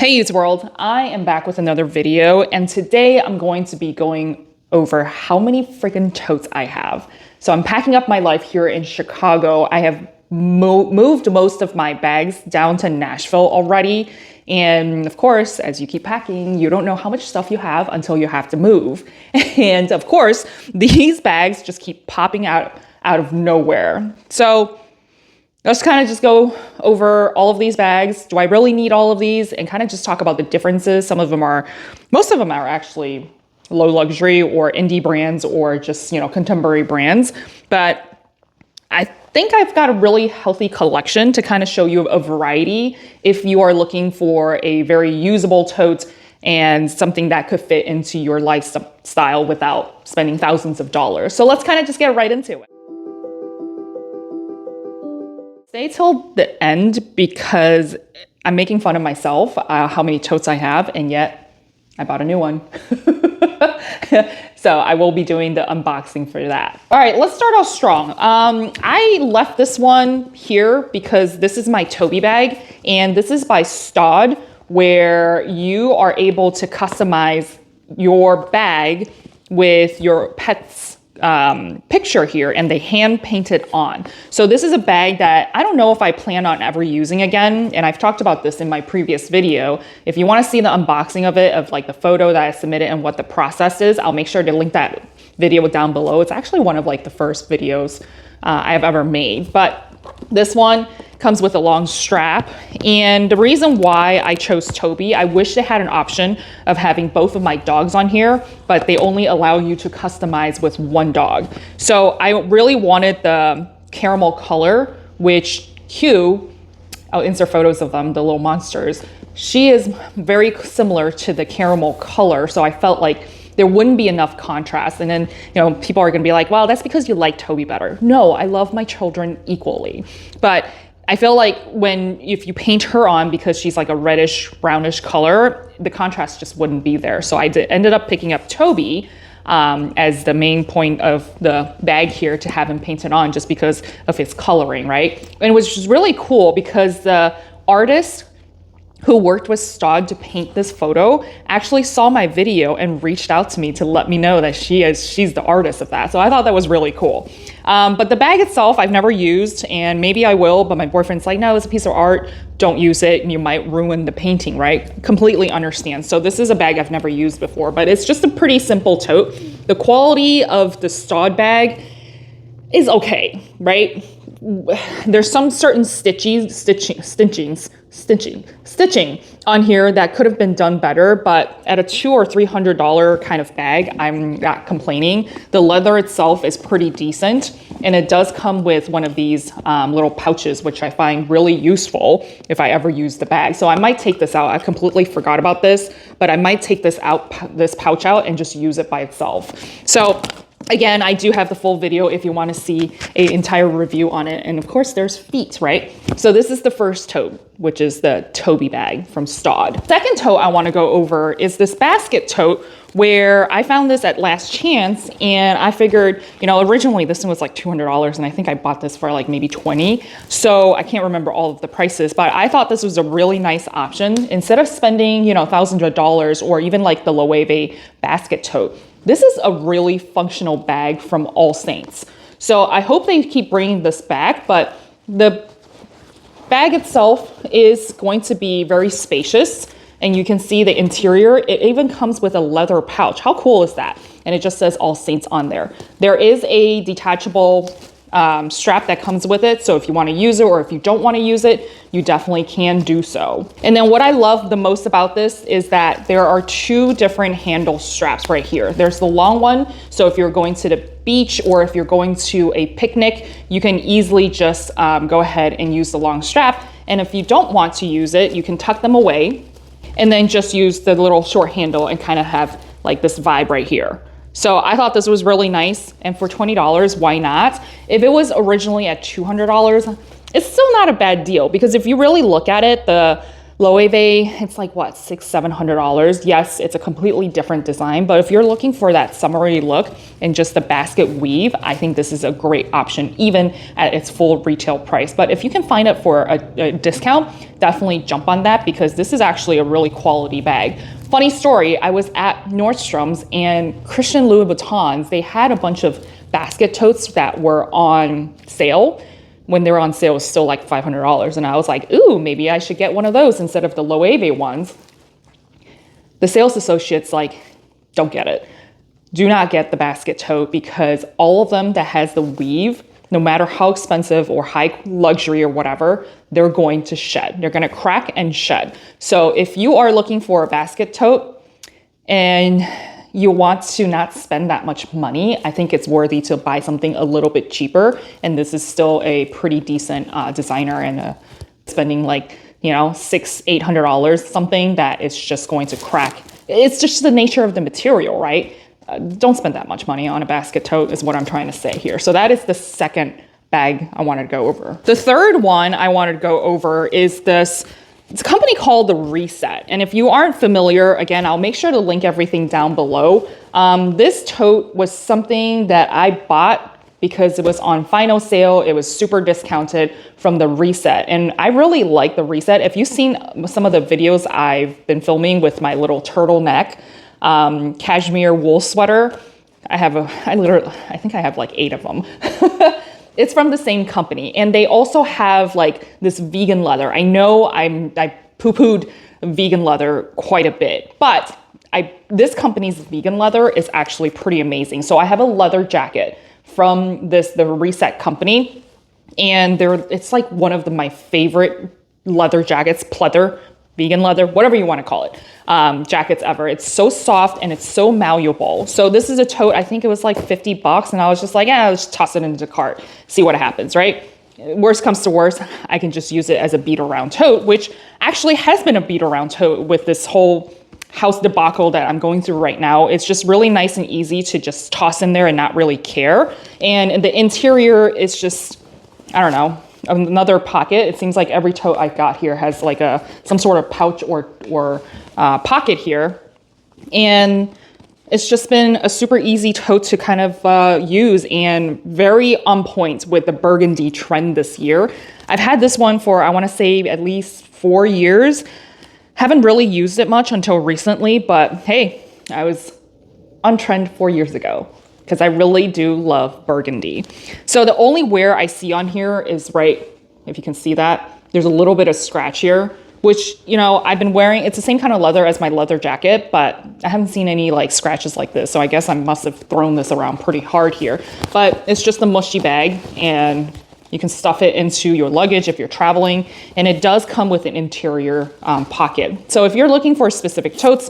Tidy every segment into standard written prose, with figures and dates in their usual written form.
Hey Youth World, I am back with another video, and today I'm going to be going over how many freaking totes I have. So I'm packing up my life here in Chicago. I have moved most of my bags down to Nashville already. And of course, as you keep packing, you don't know how much stuff you have until you have to move. And of course, these bags just keep popping out of nowhere. So let's kind of just go over all of these bags. Do I really need all of these? And kind of just talk about the differences. Most of them are actually low luxury or indie brands or just, contemporary brands. But I think I've got a really healthy collection to kind of show you a variety if you are looking for a very usable tote and something that could fit into your lifestyle without spending thousands of dollars. So let's kind of just get right into it. Stay till the end because I'm making fun of myself, how many totes I have, and yet I bought a new one. So I will be doing the unboxing for that. All right, let's start off strong. I left this one here because this is my Toby bag, and this is by Staud, where you are able to customize your bag with your pet's picture here, and they hand paint it on. So this is a bag that I don't know if I plan on ever using again, and I've talked about this in my previous video. If you want to see the unboxing of it, of like the photo that I submitted and what the process is, I'll make sure to link that video down below. It's actually one of like the first videos I have ever made, but this one comes with a long strap. And the reason why I chose Toby, I wish they had an option of having both of my dogs on here, but they only allow you to customize with one dog. So I really wanted the caramel color, which Hugh, I'll insert photos of them, the little monsters. She is very similar to the caramel color. So I felt like there wouldn't be enough contrast. And then, people are gonna be like, well, that's because you like Toby better. No, I love my children equally. But I feel like if you paint her on, because she's like a reddish, brownish color, the contrast just wouldn't be there. So I ended up picking up Toby as the main point of the bag here to have him painted on just because of his coloring, right? And it was just really cool because the artist who worked with Staud to paint this photo actually saw my video and reached out to me to let me know that she's the artist of that. So I thought that was really cool. But the bag itself, I've never used, and maybe I will, but my boyfriend's like, no, it's a piece of art. Don't use it, and you might ruin the painting, right? Completely understand. So this is a bag I've never used before, but it's just a pretty simple tote. The quality of the Staud bag is okay, right? There's some certain stitching on here that could have been done better, but at a $200 or $300 kind of bag, I'm not complaining. The leather itself is pretty decent, and it does come with one of these little pouches, which I find really useful if I ever use the bag. So I might take this out. I completely forgot about this, but I might take this pouch out and just use it by itself. So again, I do have the full video if you want to see an entire review on it. And of course, there's feet, right? So this is the first tote, which is the Toby bag from Staud. Second tote I want to go over is this basket tote, where I found this at Last Chance, and I figured, originally this one was like $200, and I think I bought this for like maybe $20. So I can't remember all of the prices, but I thought this was a really nice option. Instead of spending, thousands of dollars, or even like the Loewe basket tote, this is a really functional bag from All Saints. So I hope they keep bringing this back, but the bag itself is going to be very spacious, and you can see the interior. It even comes with a leather pouch. How cool is that? And it just says All Saints on there. There is a detachable strap that comes with it. So if you want to use it, or if you don't want to use it, you definitely can do so. And then what I love the most about this is that there are two different handle straps right here. There's the long one. So if you're going to the beach, or if you're going to a picnic, you can easily just go ahead and use the long strap. And if you don't want to use it, you can tuck them away and then just use the little short handle and kind of have like this vibe right here. So I thought this was really nice, and for $20, why not? If it was originally at $200, it's still not a bad deal, because if you really look at it, the Loewe, it's like what, $600-700. Yes, it's a completely different design, but if you're looking for that summery look and just the basket weave, I think this is a great option, even at its full retail price. But if you can find it for a discount, definitely jump on that, because this is actually a really quality bag. Funny story, I was at Nordstrom's and Christian Louboutins, they had a bunch of basket totes that were on sale. When they were on sale, it was still like $500. And I was like, ooh, maybe I should get one of those instead of the Loewe ones. The sales associate's like, don't get it. Do not get the basket tote, because all of them that has the weave, no matter how expensive or high luxury or whatever, they're going to shed. They're going to crack and shed. So if you are looking for a basket tote and you want to not spend that much money, I think it's worthy to buy something a little bit cheaper. And this is still a pretty decent designer, and spending like, $600-800, something that is just going to crack. It's just the nature of the material, right? Don't spend that much money on a basket tote is what I'm trying to say here. So that is the second bag I wanted to go over. The third one I wanted to go over is this. It's a company called The Reset. And if you aren't familiar, again, I'll make sure to link everything down below. This tote was something that I bought because it was on final sale. It was super discounted from The Reset. And I really like The Reset. If you've seen some of the videos I've been filming with my little turtleneck cashmere wool sweater, I think I have like 8 of them. It's from the same company, and they also have like this vegan leather. I know I poo-pooed vegan leather quite a bit, but this company's vegan leather is actually pretty amazing. So I have a leather jacket from the Reset company, and it's like one of my favorite leather jackets, pleather, vegan leather, whatever you want to call it, jackets ever. It's so soft and it's so malleable. So this is a tote, I think it was like $50, and I was just like, yeah, let's toss it into the cart, see what happens, right? Worst comes to worst, I can just use it as a beat around tote, which actually has been a beat around tote with this whole house debacle that I'm going through right now. It's just really nice and easy to just toss in there and not really care. And the interior is just, I don't know, another pocket. It seems like every tote I got here has like some sort of pouch or pocket here. And it's just been a super easy tote to kind of use, and very on point with the burgundy trend this year. I've had this one for, I want to say, at least 4 years. Haven't really used it much until recently, but hey, I was on trend 4 years ago, because I really do love burgundy. So the only wear I see on here is right, if you can see that, there's a little bit of scratch here, which, I've been wearing. It's the same kind of leather as my leather jacket, but I haven't seen any like scratches like this. So I guess I must have thrown this around pretty hard here, but it's just a mushy bag, and you can stuff it into your luggage if you're traveling. And it does come with an interior pocket. So if you're looking for specific totes,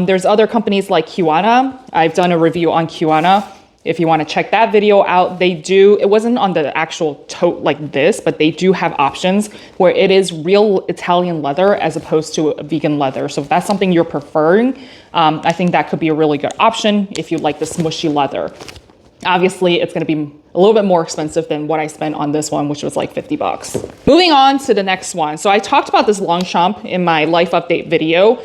there's other companies like Kiwana. I've done a review on Kiwana. If you want to check that video out, it wasn't on the actual tote like this, but they do have options where it is real Italian leather as opposed to a vegan leather. So if that's something you're preferring, I think that could be a really good option if you like the smushy leather. Obviously, it's going to be a little bit more expensive than what I spent on this one, which was like $50. Moving on to the next one. So I talked about this Longchamp in my life update video.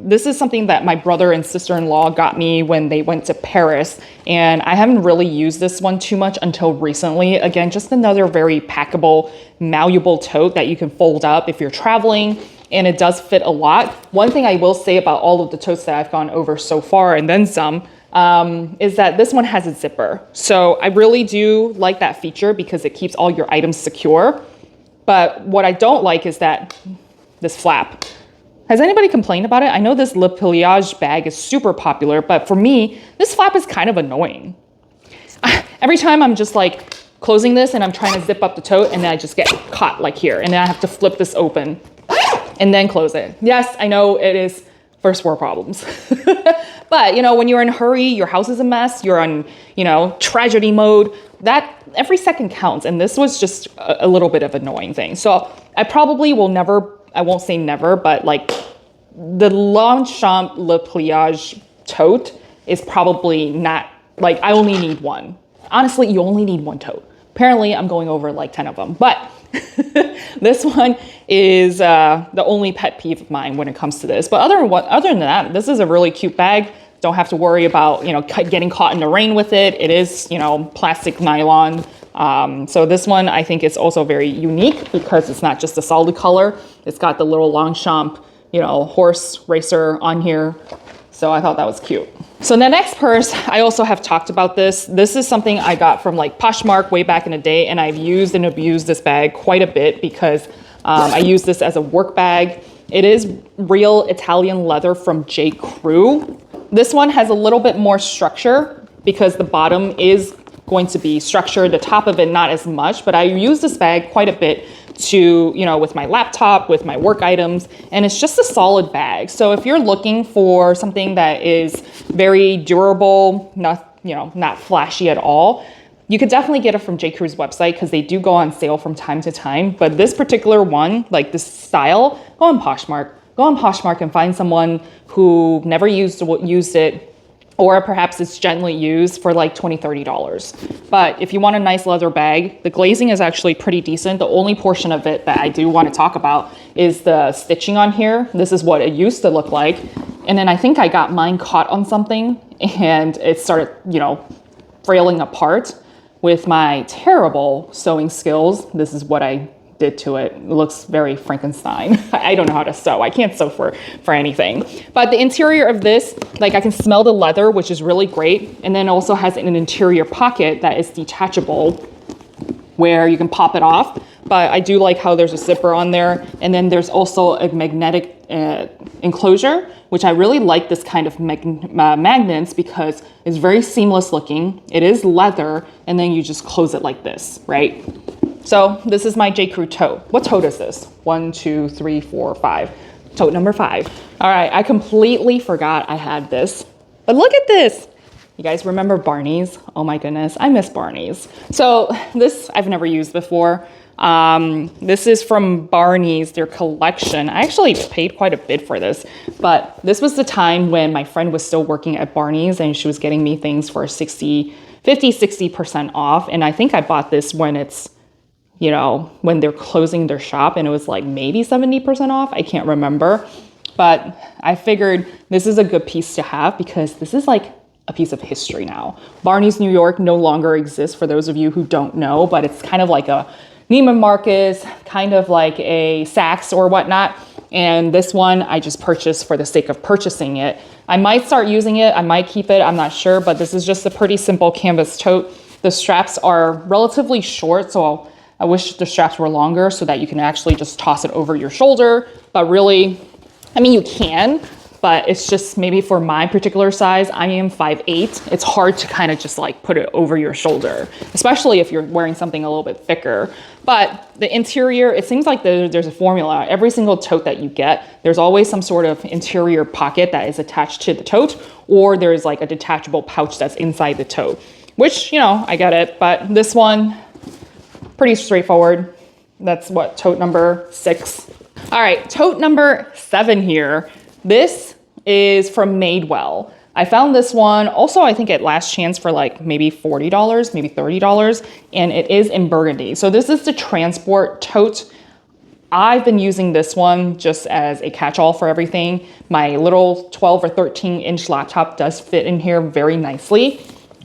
This is something that my brother and sister-in-law got me when they went to Paris, and I haven't really used this one too much until recently. Again, just another very packable, malleable tote that you can fold up if you're traveling, and it does fit a lot. One thing I will say about all of the totes that I've gone over so far, and then some, is that this one has a zipper. So I really do like that feature because it keeps all your items secure. But what I don't like is that this flap. Has anybody complained about it? I know this Le Pliage bag is super popular, but for me, this flap is kind of annoying. Every time I'm just like closing this and I'm trying to zip up the tote, and then I just get caught like here, and then I have to flip this open and then close it. Yes, I know it is first world problems. But, when you're in a hurry, your house is a mess, you're on, tragedy mode, that every second counts. And this was just a little bit of an annoying thing. So I probably will never, I won't say never, but like the Longchamp Le Pliage tote is probably not, like I only need one. Honestly, you only need one tote. Apparently I'm going over like 10 of them, but This one is the only pet peeve of mine when it comes to this. But other than that, this is a really cute bag. Don't have to worry about, you know, getting caught in the rain with it. It is, you know, plastic nylon. So this one I think is also very unique because it's not just a solid color. It's got the little Longchamp, you know, horse racer on here. So I thought that was cute. So the next purse, I also have talked about this. This is something I got from like Poshmark way back in the day, and I've used and abused this bag quite a bit because I use this as a work bag. It is real Italian leather from J. Crew. This one has a little bit more structure because the bottom is going to be structured, the top of it not as much, but I use this bag quite a bit to, you know, with my laptop, with my work items, and it's just a solid bag. So if you're looking for something that is very durable, not, you know, not flashy at all, you could definitely get it from J. Crew's website because they do go on sale from time to time. But this particular one, like this style, go on Poshmark. Go on Poshmark and find someone who never used it, or perhaps it's gently used for like $20, $30. But if you want a nice leather bag, the glazing is actually pretty decent. The only portion of it that I do want to talk about is the stitching on here. This is what it used to look like. And then I think I got mine caught on something and it started, you know, frailing apart. With my terrible sewing skills, this is what I did to it. It looks very Frankenstein. I don't know how to sew. I can't sew for anything. But the interior of this, like I can smell the leather, which is really great. And then it also has an interior pocket that is detachable where you can pop it off. But I do like how there's a zipper on there. And then there's also a magnetic enclosure, which I really like this kind of magnets because it's very seamless looking. It is leather, and then you just close it like this, right? So this is my J. Crew tote. What tote is this? 1, 2, 3, 4, 5. Tote number 5. All right, I completely forgot I had this, but look at this. You guys remember Barney's? Oh my goodness, I miss Barney's. So this I've never used before. This is from Barney's, their collection. I actually paid quite a bit for this, but this was the time when my friend was still working at Barney's and she was getting me things for 60% off. And I think I bought this when it's, you know, when they're closing their shop and it was like maybe 70% off. I can't remember, but I figured this is a good piece to have because this is like a piece of history now. Barney's New York no longer exists for those of you who don't know, but it's kind of like a Neiman Marcus, kind of like a Saks or whatnot. And this one I just purchased for the sake of purchasing it. I might start using it. I might keep it. I'm not sure, but this is just a pretty simple canvas tote. The straps are relatively short, so I wish the straps were longer so that you can actually just toss it over your shoulder. But really, I mean, you can, but it's just maybe for my particular size, I am 5'8". It's hard to kind of just like put it over your shoulder, especially if you're wearing something a little bit thicker. But the interior, it seems like there's a formula. Every single tote that you get, there's always some sort of interior pocket that is attached to the tote, or there's like a detachable pouch that's inside the tote, which, you know, I get it. But this one, pretty straightforward. That's what, tote number 6. All right, tote number 7 here. This is from Madewell. I found this one also, I think at Last Chance for like maybe $40, maybe $30, and it is in burgundy. So this is the transport tote. I've been using this one just as a catch-all for everything. My little 12 or 13-inch laptop does fit in here very nicely.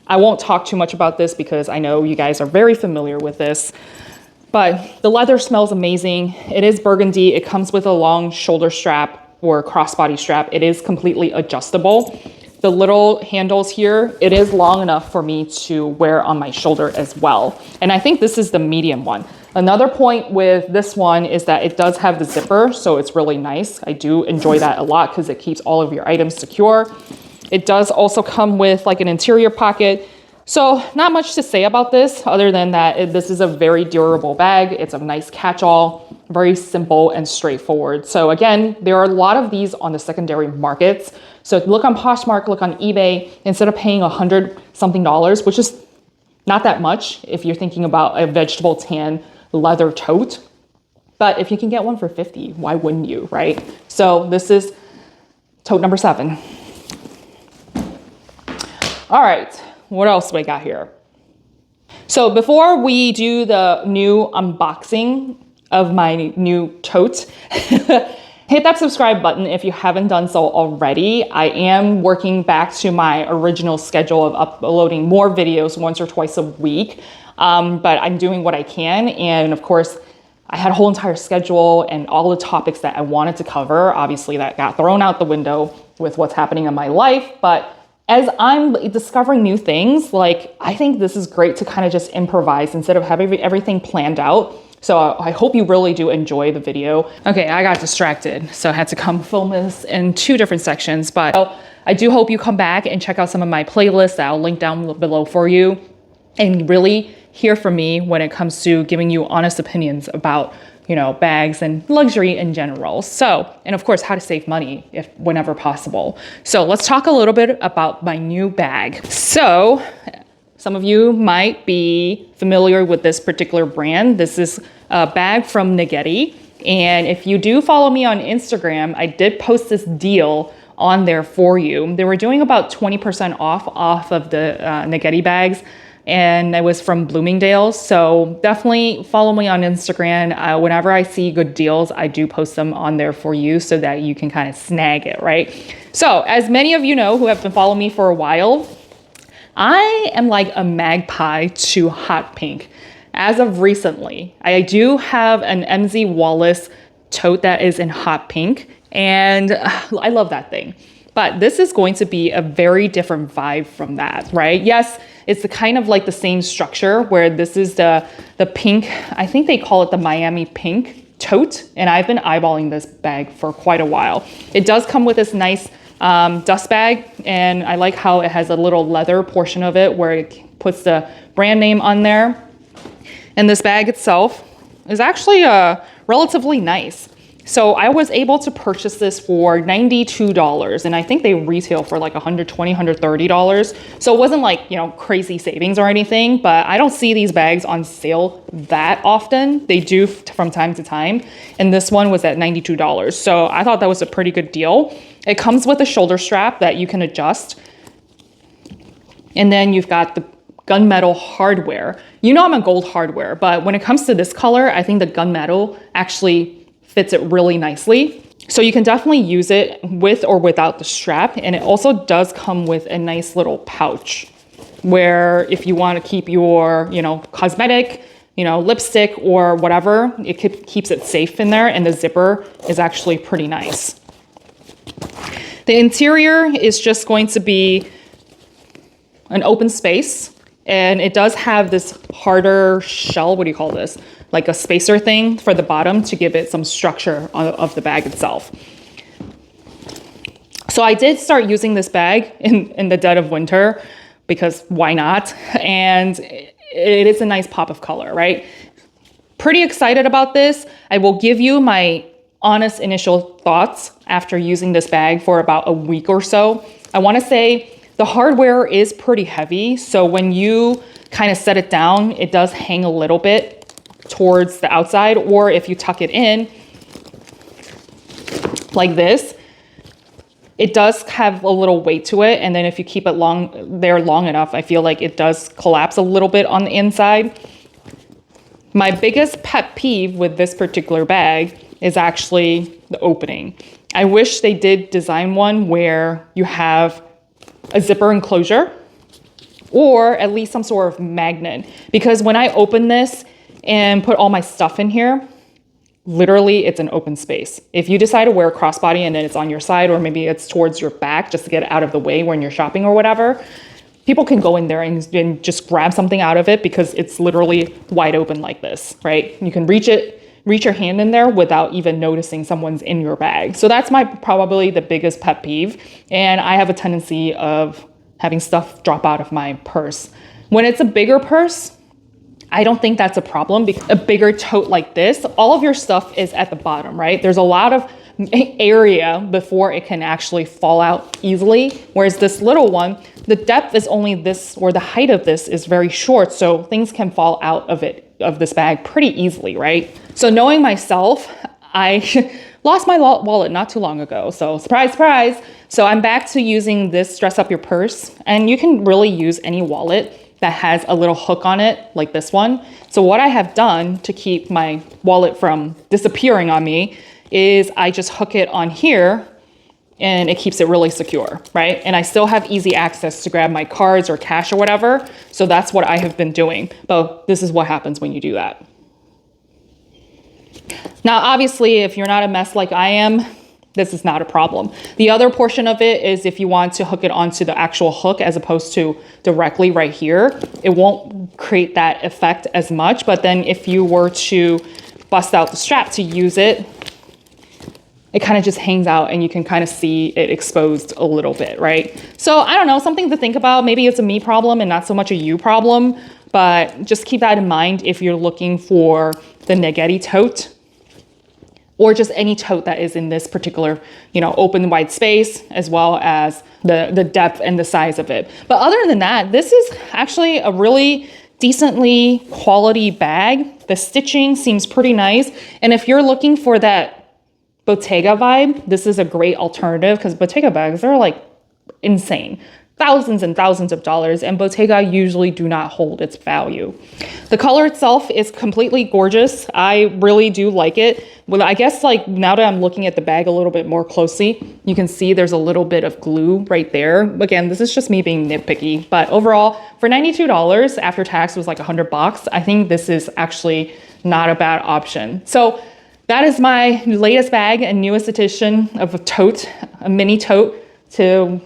I won't talk too much about this because I know you guys are very familiar with this, but the leather smells amazing. It is burgundy. It comes with a long shoulder strap or crossbody strap. It is completely adjustable. The little handles here, it is long enough for me to wear on my shoulder as well. And I think this is the medium one. Another point with this one is that it does have the zipper, so it's really nice. I do enjoy that a lot because it keeps all of your items secure. It does also come with like an interior pocket. So not much to say about this other than that this is a very durable bag. It's a nice catch-all, very simple and straightforward. So again, there are a lot of these on the secondary markets. So look on Poshmark, look on eBay, instead of paying $100-something, which is not that much if you're thinking about a vegetable tan leather tote. But if you can get one for $50, why wouldn't you, right? So this is tote number 7. All right. What else we got here? So before we do the new unboxing of my new tote, hit that subscribe button if you haven't done so already. I am working back to my original schedule of uploading more videos once or twice a week, but I'm doing what I can. And of course, I had a whole entire schedule and all the topics that I wanted to cover. Obviously, that got thrown out the window with what's happening in my life. But as I'm discovering new things, like, I think this is great to kind of just improvise instead of having everything planned out. So I hope you really do enjoy the video. Okay, I got distracted, so I had to come film this in 2 different sections, but I do hope you come back and check out some of my playlists that I'll link down below for you and really hear from me when it comes to giving you honest opinions about, you know, bags and luxury in general. So, and of course, how to save money whenever possible. So let's talk a little bit about my new bag. So, some of you might be familiar with this particular brand. This is a bag from Naghetti. And if you do follow me on Instagram, I did post this deal on there for you. They were doing about 20% off of the Naghetti bags. And it was from Bloomingdale's. So definitely follow me on Instagram. Whenever I see good deals, I do post them on there for you so that you can kind of snag it, right? So as many of you know who have been following me for a while, I am like a magpie to hot pink. As of recently, I do have an MZ Wallace tote that is in hot pink, and I love that thing. But this is going to be a very different vibe from that, right? Yes, it's the kind of like the same structure where this is the pink, I think they call it the Miami pink tote, and I've been eyeballing this bag for quite a while. It does come with this nice dust bag, and I like how it has a little leather portion of it where it puts the brand name on there. And this bag itself is actually relatively nice. So I was able to purchase this for $92, and I think they retail for like $120, $130. So it wasn't like, you know, crazy savings or anything, but I don't see these bags on sale that often. They do from time to time, and this one was at $92. So I thought that was a pretty good deal. It comes with a shoulder strap that you can adjust. And then you've got the gunmetal hardware. You know I'm a gold hardware, but when it comes to this color, I think the gunmetal actually fits it really nicely. So you can definitely use it with or without the strap. And it also does come with a nice little pouch where if you want to keep your, you know, cosmetic, you know, lipstick or whatever, it keeps it safe in there. And the zipper is actually pretty nice. The interior is just going to be an open space, and it does have this harder shell, what do you call this? Like a spacer thing for the bottom to give it some structure of the bag itself. So I did start using this bag in the dead of winter because why not? And it is a nice pop of color, right? Pretty excited about this. I will give you my honest initial thoughts after using this bag for about a week or so. I want to say the hardware is pretty heavy. So when you kind of set it down, it does hang a little bit towards the outside, or if you tuck it in like this, it does have a little weight to it. And then if you keep it long enough, I feel like it does collapse a little bit on the inside. My biggest pet peeve with this particular bag is actually the opening. I wish they did design one where you have a zipper enclosure or at least some sort of magnet, because when I open this and put all my stuff in here, literally it's an open space. If you decide to wear a crossbody and then it's on your side, or maybe it's towards your back just to get it out of the way when you're shopping or whatever, people can go in there and just grab something out of it because it's literally wide open like this, right? You can reach your hand in there without even noticing someone's in your bag. So that's probably the biggest pet peeve. And I have a tendency of having stuff drop out of my purse. When it's a bigger purse, I don't think that's a problem. Because a bigger tote like this, all of your stuff is at the bottom, right? There's a lot of area before it can actually fall out easily. Whereas this little one, the depth is only this, or the height of this is very short. So things can fall out of this bag pretty easily, right? So knowing myself, I lost my wallet not too long ago. So surprise, surprise. So I'm back to using this dress up your purse, and you can really use any wallet that has a little hook on it like this one. So what I have done to keep my wallet from disappearing on me is I just hook it on here and it keeps it really secure, right? And I still have easy access to grab my cards or cash or whatever. So that's what I have been doing. But this is what happens when you do that. Now, obviously, if you're not a mess like I am, this is not a problem. The other portion of it is if you want to hook it onto the actual hook as opposed to directly right here, it won't create that effect as much. But then if you were to bust out the strap to use it, it kind of just hangs out and you can kind of see it exposed a little bit, right? So I don't know, something to think about. Maybe it's a me problem and not so much a you problem, but just keep that in mind if you're looking for the Negeti tote or just any tote that is in this particular, you know, open wide space, as well as the depth and the size of it. But other than that, this is actually a really decently quality bag. The stitching seems pretty nice. And if you're looking for that Bottega vibe, this is a great alternative because Bottega bags are like insane. Thousands and thousands of dollars, and Bottega usually do not hold its value. The color itself is completely gorgeous. I really do like it. Well, I guess like now that I'm looking at the bag a little bit more closely, you can see there's a little bit of glue right there. Again, this is just me being nitpicky, but overall for $92 after tax was like $100. I think this is actually not a bad option. So that is my latest bag and newest addition of a tote, a mini tote to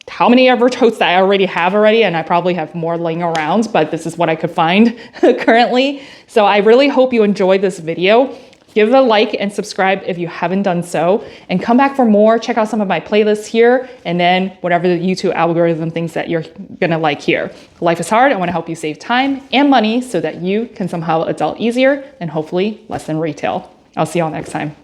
how many ever totes that I already have and I probably have more laying around, but this is what I could find currently. So I really hope you enjoyed this video. Give it a like and subscribe if you haven't done so, and come back for more. Check out some of my playlists here, and then whatever the YouTube algorithm thinks that you're gonna like here. Life is hard. I wanna help you save time and money so that you can somehow adult easier and hopefully less than retail. I'll see y'all next time.